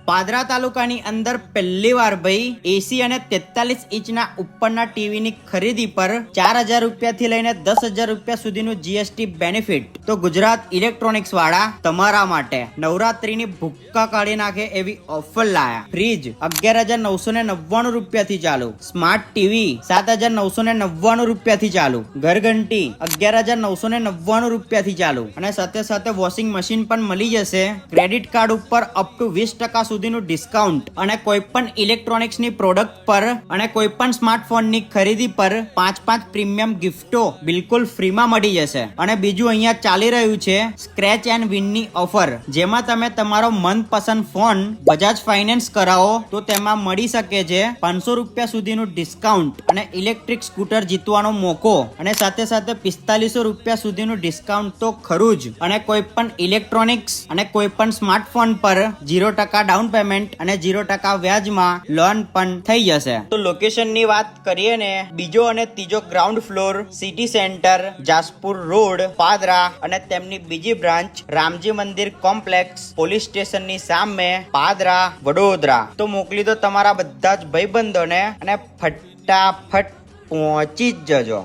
પાદરા તાલુકાની અંદર પહેલી વાર ભાઈ એસી અને 43 ઇંચના ઉપરના ટીવીની ખરીદી પર 4,000 રૂપિયાથી લઈને 10,000 રૂપિયા સુધીનું જીએસટી બેનિફિટ. તો ગુજરાત ઇલેક્ટ્રોનિક્સ વાળા તમારા માટે નવરાત્રીની ભૂક્કા કાઢી નાખે એવી ઓફર લાયા. ફ્રીજ 11,999 રૂપિયાથી ચાલુ, સ્માર્ટ ટીવી 7,999 રૂપિયાથી ચાલુ, ઘરઘંટી 11,999 રૂપિયાથી ચાલુ અને સાથે સાથે વોશિંગ મશીન પણ મળી જશે. ક્રેડિટ કાર્ડ ઉપર અપ ટુ 20% સુધીનું ડિસ્કાઉન્ટ અને કોઈ પણ ઇલેક્ટ્રોનિક્સની પ્રોડક્ટ પર અને કોઈ પણ સ્માર્ટફોનની ખરીદી પર 5 પ્રીમિયમ ગિફ્ટો બિલકુલ ફ્રીમાં મળી જશે. અને બીજું અહીંયા ચાલી રહ્યું છે સ્ક્રેચ એન્ડ વિનની ઓફર, જેમાં તમે તમારો મનપસંદ ફોન બજાજ ફાઇનાન્સ કરાવો તો તેમાં મળી શકે છે 500 રૂપિયા સુધીનું ડિસ્કાઉન્ટ અને ઇલેક્ટ્રિક સ્કૂટર જીતવાનો મોકો અને સાથે સાથે 4500 રૂપિયા સુધીનું ડિસ્કાઉન્ટ તો ખરું જ. અને કોઈ પણ ઇલેક્ટ્રોનિક્સ અને કોઈ પણ સ્માર્ટફોન પર 0% ડાઉન પેમેન્ટ અને 0% વ્યાજમાં લોન પણ થઈ જશે. તો લોકેશનની વાત કરીએ ને, બીજો અને ત્રીજો ground floor, city centre, Jaspur road, Padra અને તેમની બીજી બ્રાન્ચ રામજી મંદિર કોમ્પ્લેક્સ, પોલીસ સ્ટેશનની સામે, પાદરા, વડોદરા. તો મોકલી દો તમારા બધા જ ભાઈબંધોને અને ફટાફટ પહોંચી જ જજો.